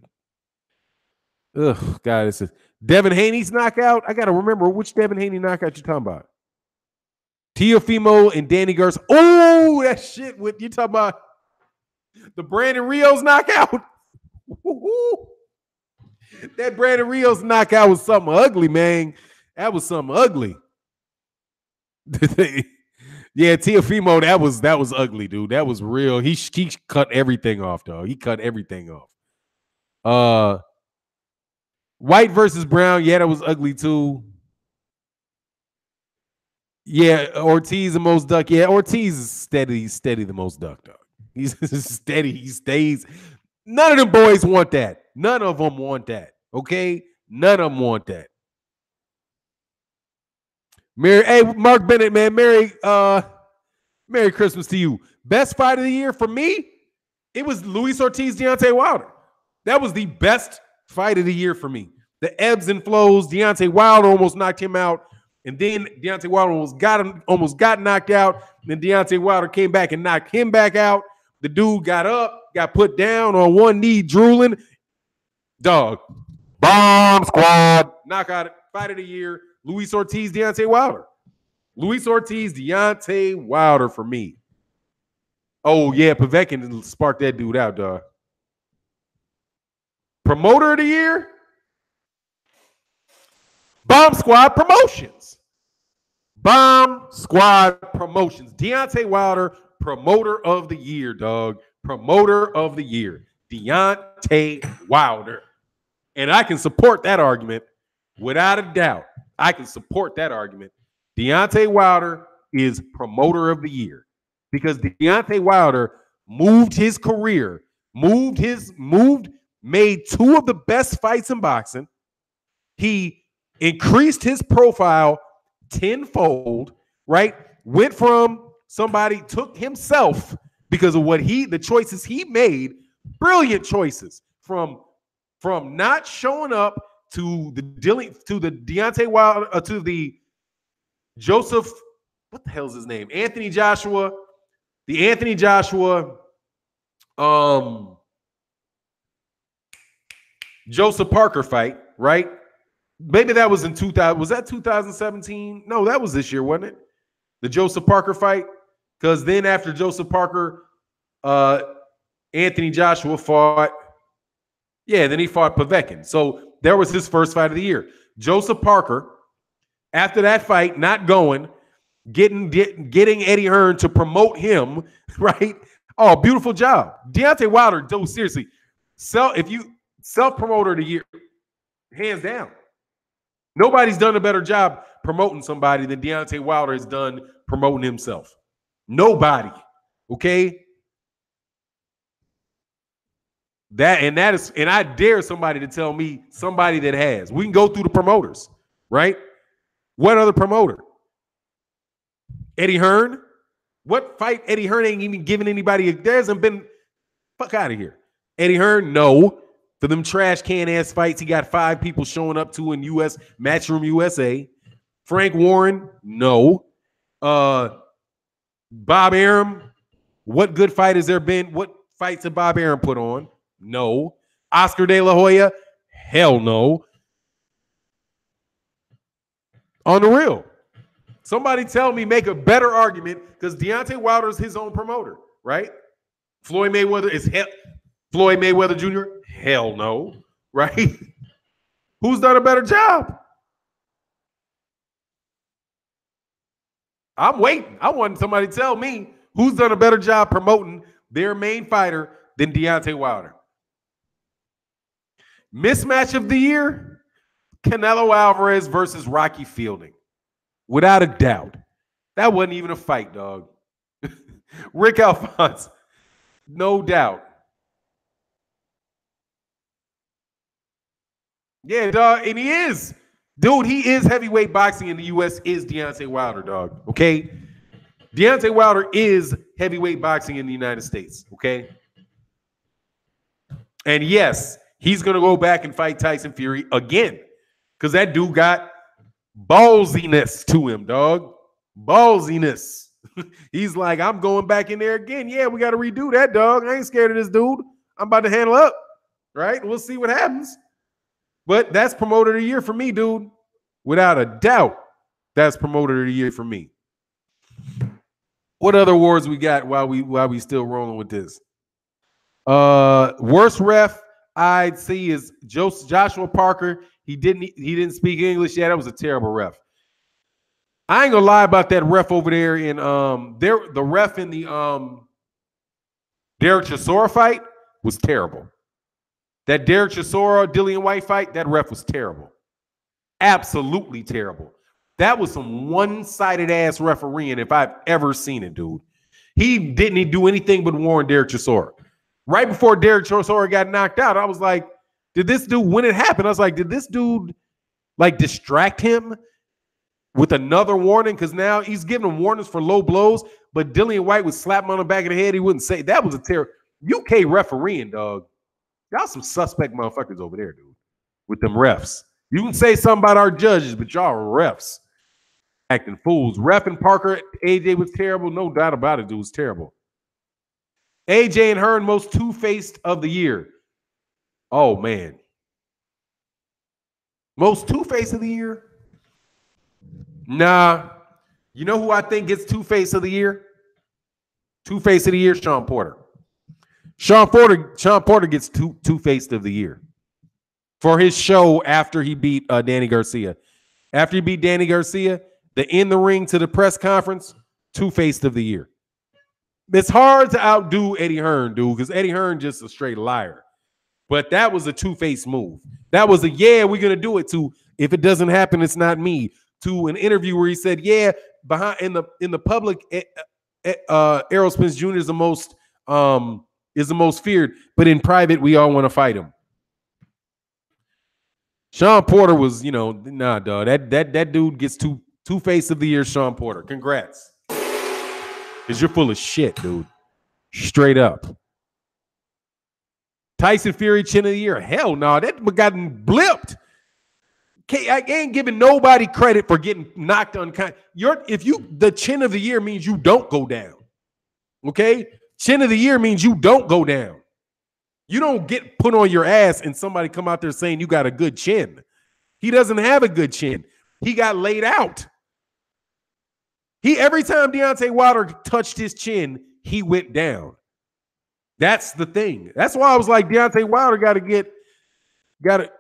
God, it's Devin Haney's knockout. I gotta remember which Devin Haney knockout you're talking about. Teofimo and Danny Garcia. Oh, that shit with you talking about the Brandon Rios knockout. That Brandon Rios knockout was something ugly, man. That was something ugly. Yeah, Teofimo, that was ugly, dude. That was real. He cut everything off, dog. He cut everything off. White versus Brown, yeah, that was ugly too. Yeah, Ortiz the most duck. Yeah, Ortiz is steady the most duck, dog. He's steady. He stays. None of them boys want that. None of them want that. Okay? None of them want that. Hey, Mark Bennett, man. Merry Christmas to you. Best fight of the year for me, it was Luis Ortiz, Deontay Wilder. That was the best fight of the year for me. The ebbs and flows. Deontay Wilder almost knocked him out. And then Deontay Wilder almost got knocked out. Then Deontay Wilder came back and knocked him back out. The dude got up, got put down on one knee, drooling. Dog. Bomb squad. Knockout fight of the year. Luis Ortiz, Deontay Wilder. Luis Ortiz, Deontay Wilder for me. Oh, yeah, Povetkin sparked that dude out, dog. Promoter of the year? Bomb Squad Promotions. Bomb Squad Promotions. Deontay Wilder, promoter of the year, dog. Promoter of the year. Deontay Wilder. And I can support that argument without a doubt. I can support that argument. Deontay Wilder is promoter of the year because Deontay Wilder moved his career, made two of the best fights in boxing. He increased his profile tenfold, right? Went from somebody, took himself because of the choices he made, brilliant choices from not showing up to the Deontay Wilder, to the Joseph, what the hell's his name? Anthony Joshua, Joseph Parker fight, right? Maybe that was in 2000. Was that 2017? No, that was this year, wasn't it? The Joseph Parker fight. Because then after Joseph Parker, Anthony Joshua fought. Yeah, then he fought Povetkin. So there was his first fight of the year. Joseph Parker, after that fight, not going, getting Eddie Hearn to promote him, right? Oh, beautiful job. Deontay Wilder, dude, seriously. Self-promoter of the year, hands down. Nobody's done a better job promoting somebody than Deontay Wilder has done promoting himself. Nobody. Okay? And I dare somebody to tell me somebody that has. We can go through the promoters, right? What other promoter? Eddie Hearn? What fight Eddie Hearn ain't even giving anybody? There hasn't been. Fuck out of here. Eddie Hearn, no. For them trash can ass fights, he got 5 people showing up to in US Matchroom USA. Frank Warren, no. Bob Arum, what good fight has there been? What fights did Bob Arum put on? No. Oscar De La Hoya, hell no. On the real. Somebody tell me, make a better argument, because Deontay Wilder is his own promoter, right? Floyd Mayweather Jr., hell no, right? Who's done a better job? I'm waiting. I want somebody to tell me who's done a better job promoting their main fighter than Deontay Wilder. Mismatch of the year, Canelo Alvarez versus Rocky Fielding. Without a doubt. That wasn't even a fight, dog. Rick Alphonse, no doubt. Yeah, dog, and he is. Dude, he is heavyweight boxing in the U.S. is Deontay Wilder, dog, okay? Deontay Wilder is heavyweight boxing in the United States, okay? And yes, he's going to go back and fight Tyson Fury again because that dude got ballsiness to him, dog. Ballsiness. He's like, I'm going back in there again. Yeah, we got to redo that, dog. I ain't scared of this dude. I'm about to handle up, right? We'll see what happens. But that's promoter of the year for me, dude. Without a doubt, that's promoter of the year for me. What other awards we got while we still rolling with this? Worst ref I'd see is Joshua Parker. He didn't speak English. Yeah, that was a terrible ref. I ain't gonna lie about that ref over there in the ref in the Derek Chisora fight was terrible. That Derek Chisora Dillian White fight, that ref was terrible. Absolutely terrible. That was some one-sided ass refereeing if I've ever seen it, dude. He didn't do anything but warn Derek Chisora. Right before Derek Chisora got knocked out, I was like, did this dude, when it happened, I was like, did this dude like distract him with another warning? Because now he's giving him warnings for low blows, but Dillian White would slap him on the back of the head. He wouldn't say. That was a terrible. UK refereeing, dog. Y'all some suspect motherfuckers over there, dude, with them refs. You can say something about our judges, but y'all are refs. Acting fools. Ref and Parker, AJ was terrible. No doubt about it, dude. Was terrible. AJ and Hearn, most two-faced of the year. Oh, man. Most two-faced of the year? Nah. You know who I think gets two-faced of the year? Two-faced of the year, Sean Porter. Sean Porter gets two-faced of the year for his show after he beat Danny Garcia. After he beat Danny Garcia, the in the ring to the press conference, two-faced of the year. It's hard to outdo Eddie Hearn, dude, because Eddie Hearn just a straight liar. But that was a two-faced move. That was a we're gonna do it. To if it doesn't happen, it's not me. To an interview where he said, behind in the public, Errol Spence Jr. is the most feared, but in private, we all want to fight him. Sean Porter was, nah, dog. That dude gets two-faced of the year, Sean Porter. Congrats. Because you're full of shit, dude. Straight up. Tyson Fury, chin of the year. Hell no, that gotten blipped. I ain't giving nobody credit for getting knocked unconscious. The chin of the year means you don't go down. Okay? Chin of the year means you don't go down. You don't get put on your ass and somebody come out there saying you got a good chin. He doesn't have a good chin. He got laid out. Every time Deontay Wilder touched his chin, he went down. That's the thing. That's why I was like, Deontay Wilder got to.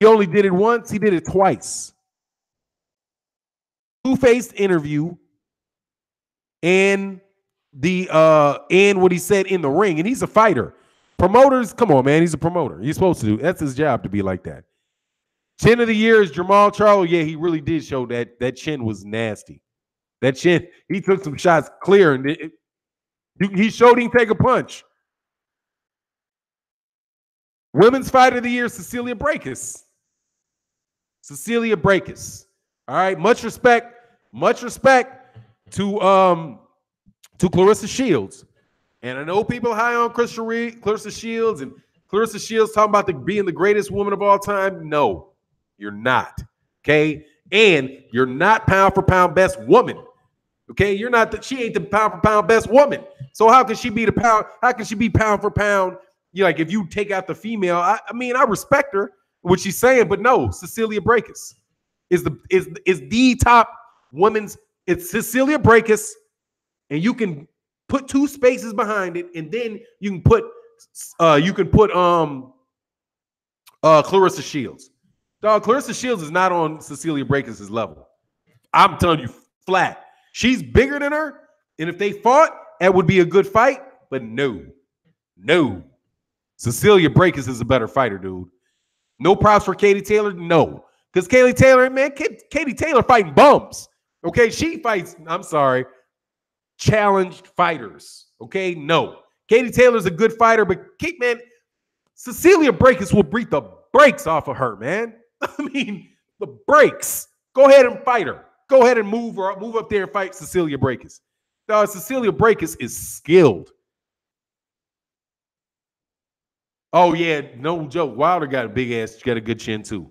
He only did it once. He did it twice. Two-faced interview and what he said in the ring, and he's a fighter. Promoters, come on, man. He's a promoter. He's supposed to do. That's his job to be like that. Chin of the year is Jamal Charlo. Yeah, he really did show that chin was nasty. That chin, he took some shots clear, and he showed he can take a punch. Women's Fighter of the Year, Cecilia Brækhus. Cecilia Brækhus. All right, much respect to Clarissa Shields. And I know people high on Clarissa Shields, and Clarissa Shields talking about being the greatest woman of all time. No, you're not. Okay? And you're not pound for pound best woman. Okay? You're not she ain't the pound for pound best woman. So how can she be pound for pound? Like if you take out the female, I respect her, what she's saying, but no, Cecilia Brækhus is the top women's. It's Cecilia Brækhus, and you can put two spaces behind it, and then you can put Clarissa Shields. Dog, Clarissa Shields is not on Cecilia Brækhus' level. I'm telling you flat. She's bigger than her, and if they fought, that would be a good fight, but no. Cecilia Brækhus is a better fighter, dude. No props for Katie Taylor? No. Because Katie Taylor fighting bums. Okay, she fights, challenged fighters. Okay, no. Katie Taylor's a good fighter, but Cecilia Brækhus will beat the brakes off of her, man. The brakes. Go ahead and fight her. Go ahead and move up there and fight Cecilia Brækhus. No, Cecilia Brækhus is skilled. Oh, yeah, no joke. Wilder got a big ass. She got a good chin, too.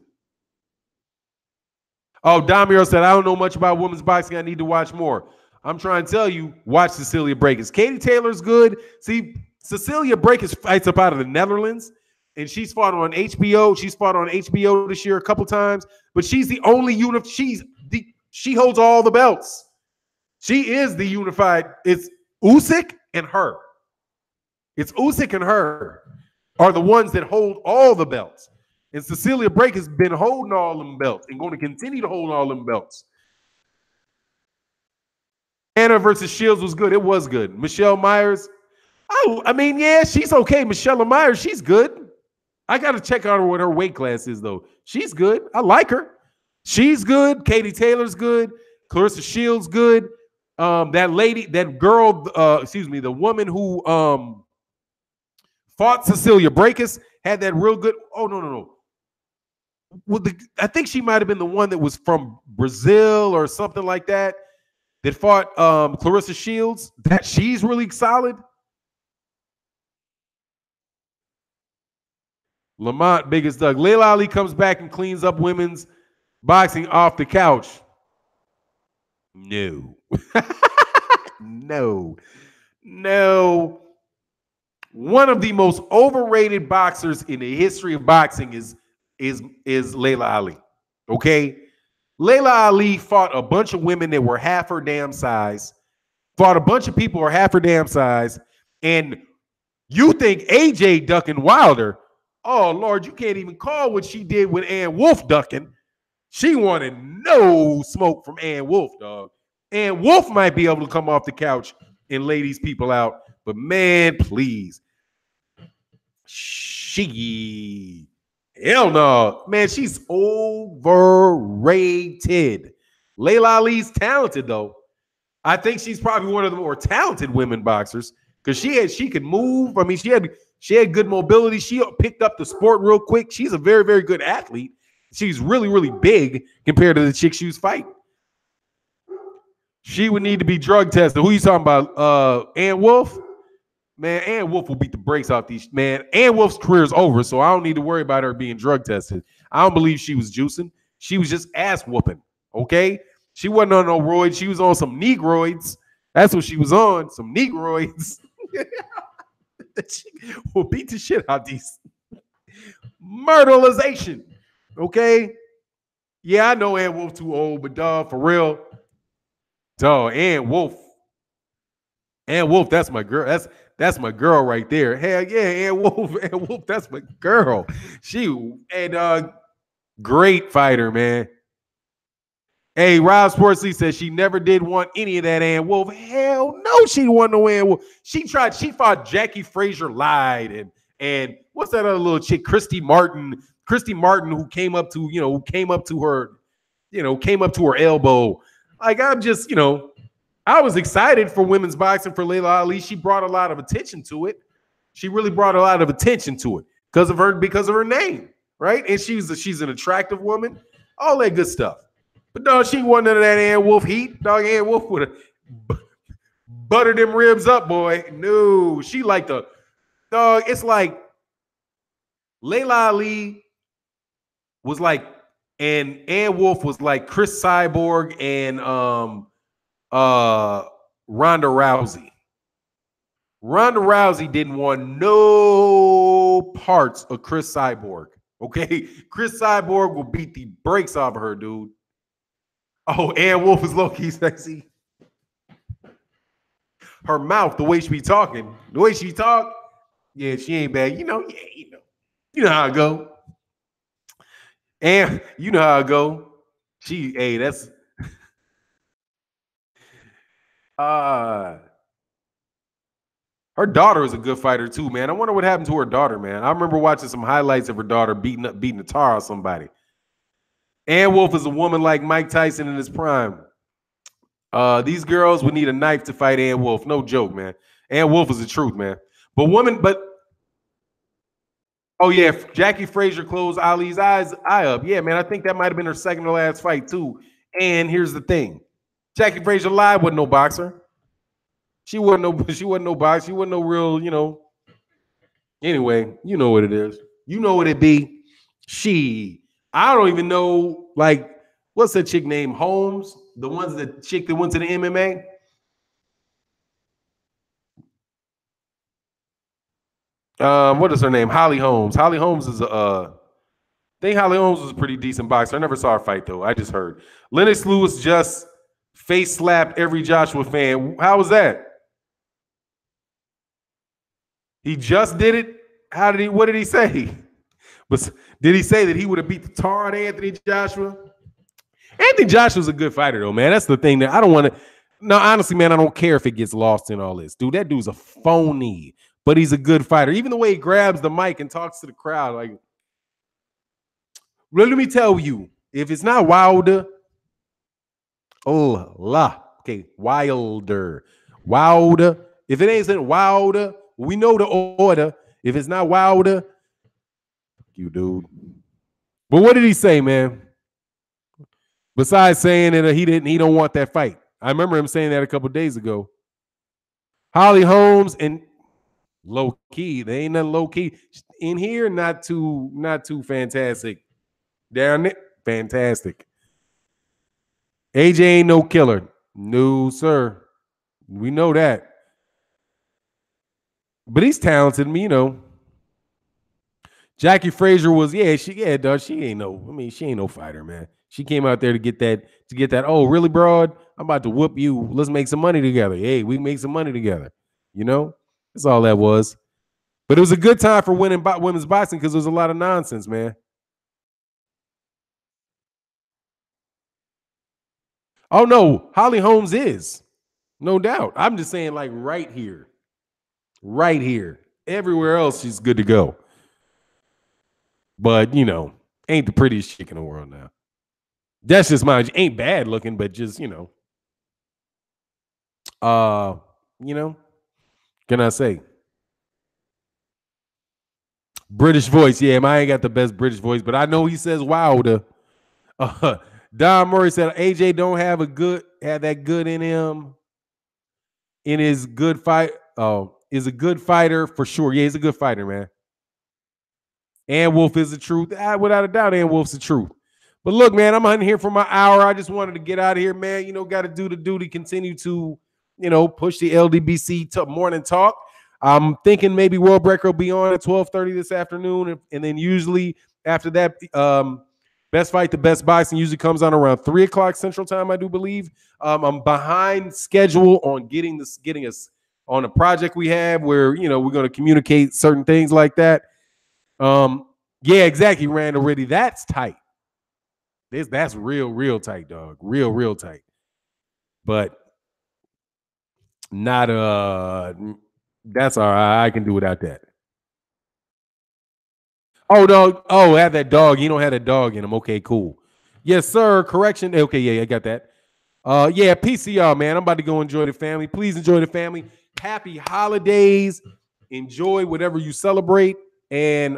Oh, Damiro said, I don't know much about women's boxing. I need to watch more. I'm trying to tell you, watch Cecilia Brækhus. Katie Taylor's good. See, Cecilia Brækhus fights up out of the Netherlands, and she's fought on HBO. She's fought on HBO this year a couple times, but she's the only she holds all the belts. She is the unified. It's Usyk and her. It's Usyk and her are the ones that hold all the belts. And Cecilia Brækhus has been holding all them belts and going to continue to hold all them belts. Anna versus Shields was good. It was good. Michelle Myers, she's okay. Michelle Myers, she's good. I got to check out what her weight class is, though. She's good. I like her. She's good. Katie Taylor's good. Clarissa Shields good. The woman who fought Cecilia Brækhus had that real good. Oh, no. Well, I think she might have been the one that was from Brazil or something like that fought Clarissa Shields. That she's really solid. Lamont, biggest Doug. Layla Ali comes back and cleans up women's boxing off the couch. No. No. No. One of the most overrated boxers in the history of boxing is Layla Ali. Okay? Layla Ali fought a bunch of women that were half her damn size, fought a bunch of people who are half her damn size, and you think AJ ducking Wilder? Oh Lord, you can't even call what she did with Ann Wolf ducking. She wanted no smoke from Ann Wolf, dog. Ann Wolf might be able to come off the couch and lay these people out, but man, please, she hell no, man, she's overrated. Layla Ali's talented though. I think she's probably one of the more talented women boxers because she could move. I mean, she had good mobility. She picked up the sport real quick. She's a very, very good athlete. She's really, really big compared to the chick she was fighting. She would need to be drug tested. Who you talking about? Ann Wolf? Man, Ann Wolf will beat the brakes off these. Man, Ann Wolf's career is over, so I don't need to worry about her being drug tested. I don't believe she was juicing. She was just ass whooping. Okay? She wasn't on no roids. She was on some negroids. That's what she was on. Some negroids. She will beat the shit out these. Myrtleization. Okay? Yeah, I know Ann Wolf too old, but dog, for real. Dog, Ann Wolf. Ann Wolf, that's my girl. That's my girl right there. Hell yeah, Ann Wolf. Ann Wolf, that's my girl. She and great fighter, man. Hey, Rob Sportsley says she never did want any of that Ann Wolf. Hell no, she didn't want no Ann Wolf. She fought Jackie Frazier lied and what's that other little chick, Christy Martin, who came up to her elbow. Like I'm just, I was excited for women's boxing for Layla Ali. She brought a lot of attention to it. She really brought a lot of attention to it because of her name, right? And she's an attractive woman, all that good stuff. But dog, she wasn't none of that Ann Wolf heat. Dog, Ann Wolf would have buttered them ribs up, boy. No, she like the dog. It's like Layla Ali was like, and Ann Wolf was like Chris Cyborg and Ronda Rousey. Ronda Rousey didn't want no parts of Chris Cyborg. Okay, Chris Cyborg will beat the brakes off of her, dude. Oh, Ann Wolf is low-key sexy. Her mouth, the way she be talking, the way she talk, yeah, she ain't bad. You know how it go. And you know how it go. That's her daughter is a good fighter too, man. I wonder what happened to her daughter, man. I remember watching some highlights of her daughter beating the tar out of somebody. Ann Wolf is a woman like Mike Tyson in his prime. These girls would need a knife to fight Ann Wolf. No joke, man. Ann Wolf is the truth, man. Oh yeah, Jackie Frazier closed Ali's eye up. Yeah, man. I think that might have been her second to last fight too. And here's the thing: Jackie Frazier live wasn't no boxer. She wasn't no boxer. She wasn't no real, Anyway, you know what it is. You know what it be. I don't even know, like, what's that chick named Holmes? The chick that went to the MMA? What is her name? Holly Holmes. Holly Holmes is I think Holly Holmes was a pretty decent boxer. I never saw her fight though. I just heard. Lennox Lewis just face slapped every Joshua fan. How was that? He just did it. What did he say? But did he say that he would have beat the tar out of Anthony Joshua? Anthony Joshua's a good fighter, though, man. That's the thing that I don't want to. No, honestly, man, I don't care if it gets lost in all this. Dude, that dude's a phony, but he's a good fighter. Even the way he grabs the mic and talks to the crowd, like, well, let me tell you, if it's not Wilder, okay, Wilder. If it ain't Wilder, we know the order. If it's not Wilder, you dude. But what did he say, man? Besides saying that he don't want that fight. I remember him saying that a couple days ago. Holly Holmes and low key. They ain't nothing low key. In here, not too fantastic. Down there, fantastic. AJ ain't no killer. No, sir. We know that. But he's talented, you know. Jackie Frazier was, dog. She ain't no fighter, man. She came out there to get that, oh, really, broad? I'm about to whoop you. Let's make some money together. Hey, we can make some money together. You know? That's all that was. But it was a good time for women's boxing because there was a lot of nonsense, man. Oh no, Holly Holmes is. No doubt. I'm just saying, like, right here. Right here. Everywhere else, she's good to go. But, ain't the prettiest chick in the world now. That's just mine. Ain't bad looking, but just, uh, you know, can I say? British voice. Yeah, I ain't got the best British voice, but I know he says wow to Don Murray said AJ don't have that good in him in his good fight. Oh, is a good fighter for sure. Yeah, he's a good fighter, man. And Wolf is the truth. Without a doubt, and Wolf's the truth. But look, man, I'm hunting here for my hour. I just wanted to get out of here, man. Got to do the duty, continue to, push the LDBC morning talk. I'm thinking maybe World Breaker will be on at 12:30 this afternoon. And then usually after that, Best Fight, the Best Boxing usually comes on around 3 o'clock Central Time, I do believe. I'm behind schedule on getting us on a project we have where, we're going to communicate certain things like that. Yeah, exactly, Randall Riddy. That's tight. That's real tight, dog. Real tight. But not that's all right. I can do without that. Oh, dog. Oh, have that dog. You don't have that dog in him. Okay, cool. Yes, sir. Correction. Okay, yeah, I got that. Yeah, peace to y'all, man. I'm about to go enjoy the family. Please enjoy the family. Happy holidays. Enjoy whatever you celebrate. And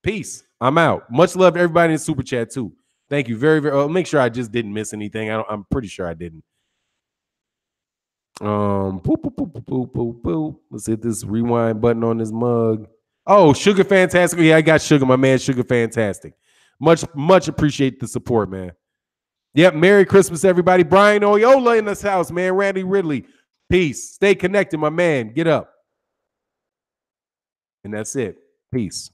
peace. I'm out. Much love to everybody in the super chat too. Thank you very, very. Make sure I just didn't miss anything. I'm pretty sure I didn't. Poop, poop, poop, poop, poop, poop, poop. Let's hit this rewind button on this mug. Oh, Sugar Fantastic. Yeah, I got Sugar, my man, Sugar Fantastic. Much appreciate the support, man. Yep. Merry Christmas, everybody. Brian Oyola in this house, man. Randy Ridley. Peace. Stay connected, my man. Get up. And that's it. Peace.